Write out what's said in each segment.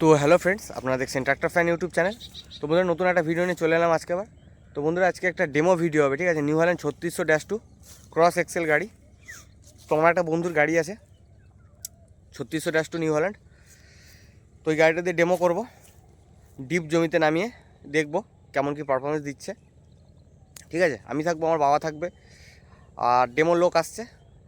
তো hello friends, আপনারা দেখছেন ট্র্যাক্টর ফ্যান ইউটিউব চ্যানেল। তো বন্ধুরা নতুন একটা ভিডিও নিয়ে চলে এলাম আজকে আবার। তো বন্ধুরা আজকে একটা ডেমো ভিডিও হবে, ঠিক আছে। নিউ হল্যান্ড 3600-2 ক্রস এক্সেল গাড়ি। তো আমার একটা বন্ধুর গাড়ি আছে 3600-2 নিউ হল্যান্ড। তো এই গাড়িটা দিয়ে ডেমো করব, ডিপ জমিতে নামিয়ে দেখব কেমন কি পারফরমেন্স দিচ্ছে, ঠিক আছে। আমি থাকবো, আমার বাবা থাকবে, আর ডেমো লোক আসছে।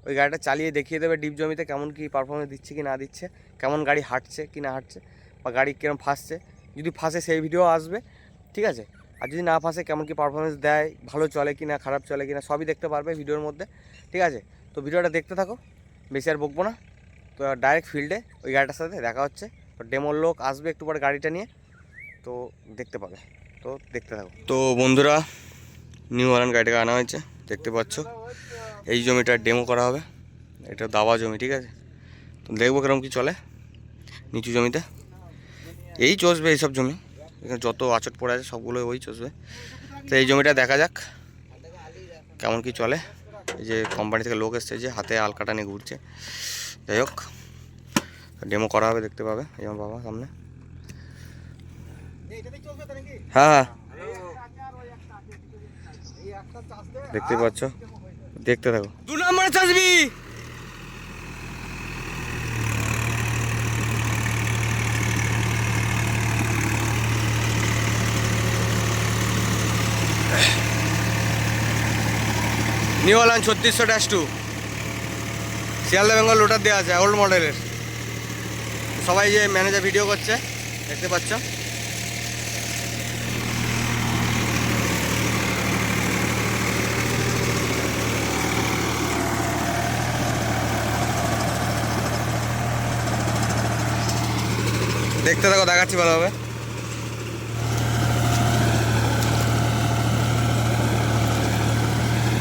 ওই গাড়িটা চালিয়ে দেখিয়ে দেবে ডিপ জমিতে কেমন কি পারফরমেন্স দিচ্ছে কি না দিচ্ছে, কেমন গাড়ি হাঁটছে কি না হাঁটছে, বা গাড়ি কিরম ফাঁসছে। যদি ফাঁসে সেই ভিডিও আসবে, ঠিক আছে। আর যদি না ফাঁসে কেমন কি পারফরমেন্স দেয়, ভালো চলে কি না, খারাপ চলে কি না, সবই দেখতে পারবে ভিডিওর মধ্যে, ঠিক আছে। তো ভিডিওটা দেখতে থাকো, বেশি আর বকবো না। তো ডাইরেক্ট ফিল্ডে ওই গাড়িটার সাথে দেখা হচ্ছে। তো ডেমোর লোক আসবে একটু পরে গাড়িটা নিয়ে, তো দেখতে পাবে। তো দেখতে থাকো। তো বন্ধুরা, নিউ হল্যান্ড গাড়িটাকে আনা হয়েছে, দেখতে পাচ্ছ। এই জমিটা ডেমো করা হবে, এটা দাবা জমি, ঠিক আছে। তো দেখবো কিরকম কী চলে নিচু জমিতে। এই চষবে এইসব জমি, এখানে যত আচট পড়ে আছে সবগুলো ওই চষবে। তো এই জমিটা দেখা যাক কেমন কি চলে। এই যে কোম্পানি থেকে লোক এসছে, যে হাতে আলকাটা নিয়ে ঘুরছে। যাই হোক, ডেমো করা হবে, দেখতে পাবে। এই আমার বাবা সামনে। হ্যাঁ, দেখতে পাচ্ছ, দেখতে থাকো। 2 নম্বরে চাষবি। নিউ হল্যান্ড 3600-2 শিয়ালদা বেঙ্গল লোটার দেওয়া আছে, ওল্ড মডেলের। সবাই যে ম্যানেজার ভিডিও করছে, দেখতে পাচ্ছ। দেখতে থাকো, দেখাচ্ছি ভালোভাবে।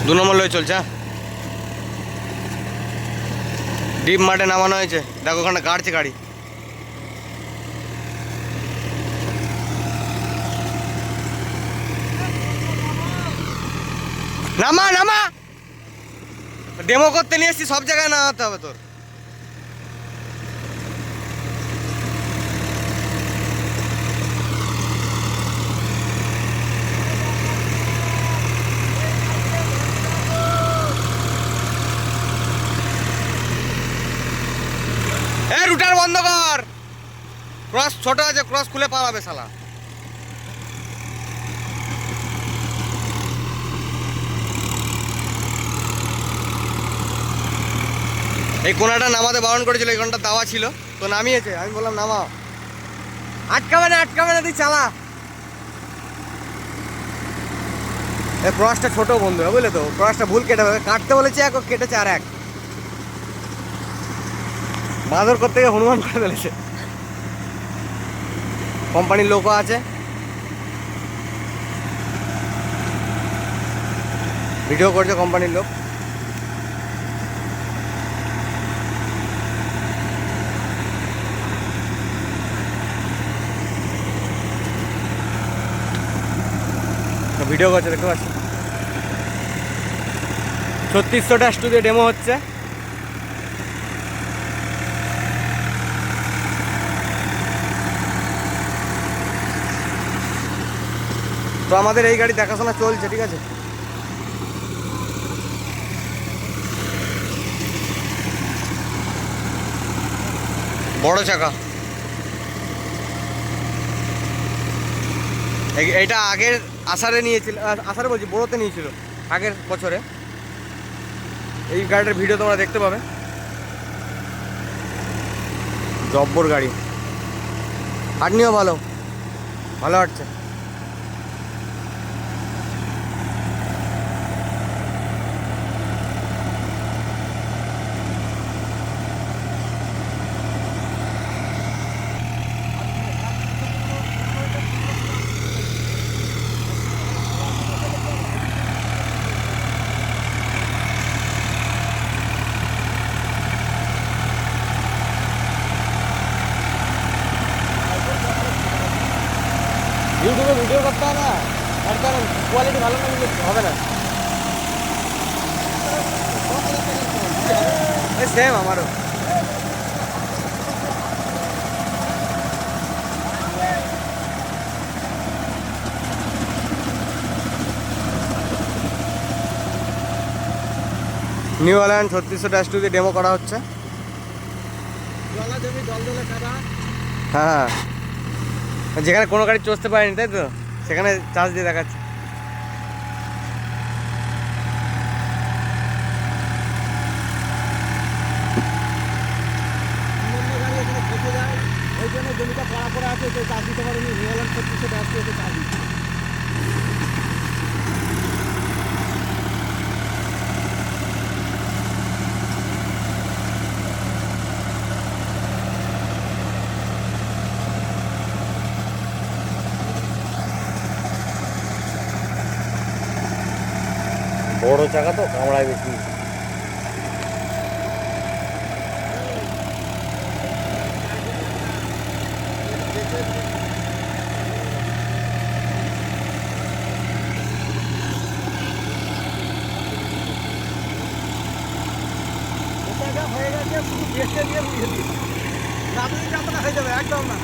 দু নম্বর লয়ে চলছে, ডিপ মাঠে নামানো হয়েছে। দেখো ওখানে কাটছে গাড়ি। নামা নামা, ডেমো করতে নিয়ে এসছি, সব জায়গায় নামাতে হবে তোর। রুটার বন্ধ কর, ক্রস ছোট আছে, ক্রস খুলে পালাবে শালা। এই কোনাটা নামাতে বারণ করেছিল, এই কোনাটা দাওয়া ছিল, তো নামিয়েছে। আমি বললাম নামাও। আটকাবে না, তুই চালা। এই ক্রসটা ছোট বন্ধুরা, বুঝলে তো। ক্রসটা ভুল কেটে কাটতে বলেছে, এক কেটেছে আর এক। বাঁদর করতে গিয়ে হনুমান করে ফেলেছে। কোম্পানির লোকও আছে, ভিডিও করছে কোম্পানির লোক। ভিডিও করছে, দেখতে পাচ্ছি। 3600-2 দিয়ে ডেমো হচ্ছে। তো আমাদের এই গাড়ি দেখাশোনা চলছে, ঠিক আছে। বড় চাকা, এইটা আগের আষাঢ়ে নিয়েছিল, আষাঢ়ে বলছি, বড়োতে নিয়েছিল আগের বছরে। এই গাড়িটার ভিডিও তোমরা দেখতে পাবে। জব্বর গাড়ি, হাঁটনিও ভালো হাঁটছে। ইউটিউবে ভিডিও করতে হবে না, তার কারণ কোয়ালিটি ভালো না হলে হবে না। সেম আমারও। নিউ হল্যান্ড 3600-2 দিয়ে ডেমো করা হচ্ছে। জলা জমি দলদলে কাদা। হ্যাঁ, যেখানে কোনো গাড়ি চষতে পারেনি তাই তো, সেখানে চার্জ দিয়ে দেখাচ্ছে। অন্য গাড়ি এখানে ফেসে যায়, ওই জন্য জমিটা পড়া পড়া আছে, কেউ চাষ দিতে পারেনি। নিউ হল্যান্ড 3600 এতে চাষ দিচ্ছে। বড় চাকা তো কামড়ায় বেশি। এটা হয়ে গেছে শুধু বেঁচে দিয়ে বুঝে দিই, না বুঝে যাত্রা হয়ে যাবে একদম না।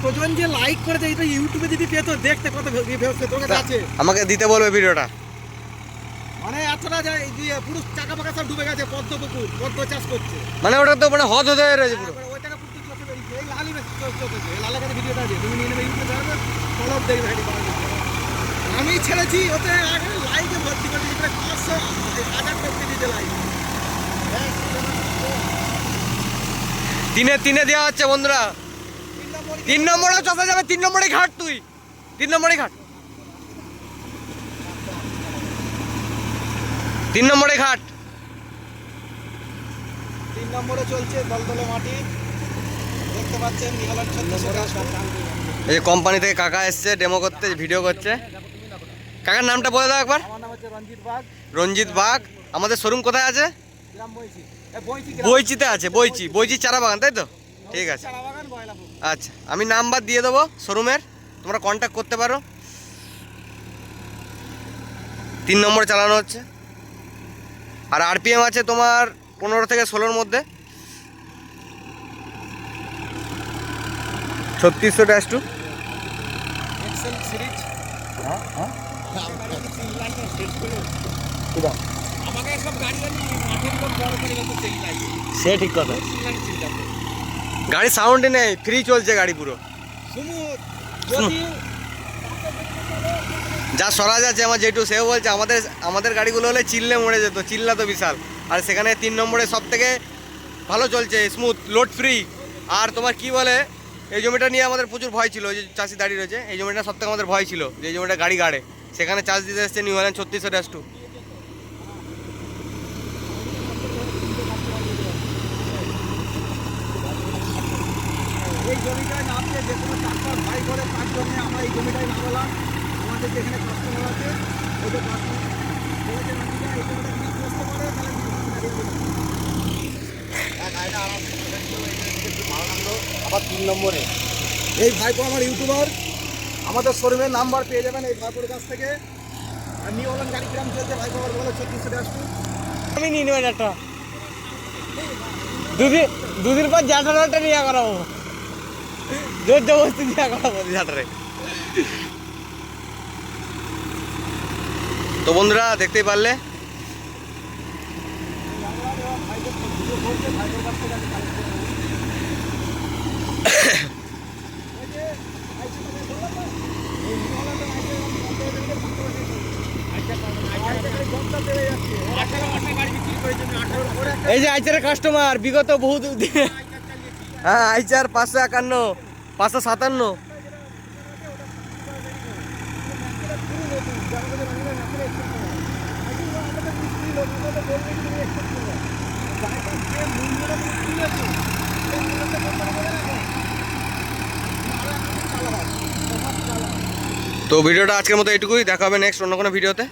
কতজন যে লাইক করেছে, এটা ইউটিউবে যদি পেতো দেখতে কত ভিউজ পেতো। তোর কাছে আছে? আমাকে দিতে বলবে ভিডিওটা। মানে এতটা যায় যে পুরো চাকা পাকা সব ডুবে গেছে, পদ্ম পুকুর, পদ্ম চাষ করছে। মানে ওটা তো মানে হদ হয়ে রয়েছে পুরো। ওই টাকা পুরো চোখে বেরিয়েছে। এই লালই চোখে, এই লালের কাছে ভিডিওটা আছে, তুমি নিয়ে নেবে ইউটিউবে যাবে, ফলো দেখবে হেডি পাবে। আমি ছেড়েছি ওতে আগে লাইকে ভর্তি করে দিয়েছি, প্রায় 500,000 টপকে দিয়েছে লাইক। তিনে দেওয়া হচ্ছে বন্ধুরা। 3 নম্বরে চষা যাবে, 3 নম্বরে ঘাট, তুই 3 নম্বরে ঘাট, 3 নম্বরে ঘাট। 3 নম্বরে চলছে দলদলে মাটি, দেখতে পাচ্ছেন নিউ হল্যান্ড 3600। এই যে কোম্পানি থেকে কাকা এসছে ডেমো করতে, ভিডিও করছে। কাকার নামটা বলে দাও একবার। আমার নাম হচ্ছে রঞ্জিত বাগ, রঞ্জিত বাগ। আমাদের শোরুম কোথায় আছে? গ্রাম বইছি, বইছি বইচিতে আছে, বইচি চারা বাগান, তাই তো? ঠিক আছে, চারা বাগান বয়লাপুর। আচ্ছা, আমি নাম্বার দিয়ে দেবো শোরুমের, তোমরা কন্ট্যাক্ট করতে পারো। 3 নম্বরে চালানো হচ্ছে। আর আরপিএম আছে তোমার 15 থেকে 16-র মধ্যে। 3600-2। Excel series. আমাকে সব গাড়ি মাঠের লোক বড় করে গেছে সেই লাইন। সে ঠিক কথা, গাড়ি সাউন্ডই নেই, ফ্রি চলছে গাড়ি পুরো। সুমুদ যদি যা স্বরাজ আছে আমার যেটু, সেও বলছে আমাদের গাড়িগুলো হলে চিল্লে মরে যেত, চিল্লা তো বিশাল। আর সেখানে 3 নম্বরে সব থেকে ভালো চলছে, স্মুথ, লোড ফ্রি। আর তোমার কি বলে, এই জমিটা নিয়ে আমাদের প্রচুর ভয় ছিল, যে চাষি দাঁড়িয়ে রয়েছে, এই জমিটা সব থেকে আমাদের ভয় ছিল যে এই জমিটা গাড়ি গাড়ে, সেখানে চার্জ দিতে এসছে নিউ হল্যান্ড 3600-2। এই জমিটায় নামছে যে কোনো ট্রাক্টর ভাই করে, তার জন্য আমরা এই জমিটায় নামলাম। আমাদের যেখানে কাস্টমার আছে, ওই যে কাস্টমার বলেছে নামিটা এই জমিটা যদি করতে পারে তাহলে আবার 3 নম্বরে এই ভাইপো আমার ইউটিউবার, আমাদের শোরুমের নাম্বার পেয়ে যাবেন এই ভাইপোর কাছ থেকে। আর নিউ হল্যান্ড গাড়ি কিরাম চলছে, ভাইপো আমার বলে 3600। আমি নিয়ে নেবেন একটা, দুদিন পর জাটারটা নিয়ে করাবো, জোর জবরদস্তি নিয়ে করাবো জাটারে। তো বন্ধুরা দেখতেই পারলে, এই যে আইচারের কাস্টমার বিগত বহু দিন। হ্যাঁ, আইচার 551, 557। তো ভিডিওটা আজকের মতো এইটুকুই, দেখা হবে নেক্সট অন্য কোনো ভিডিওতে।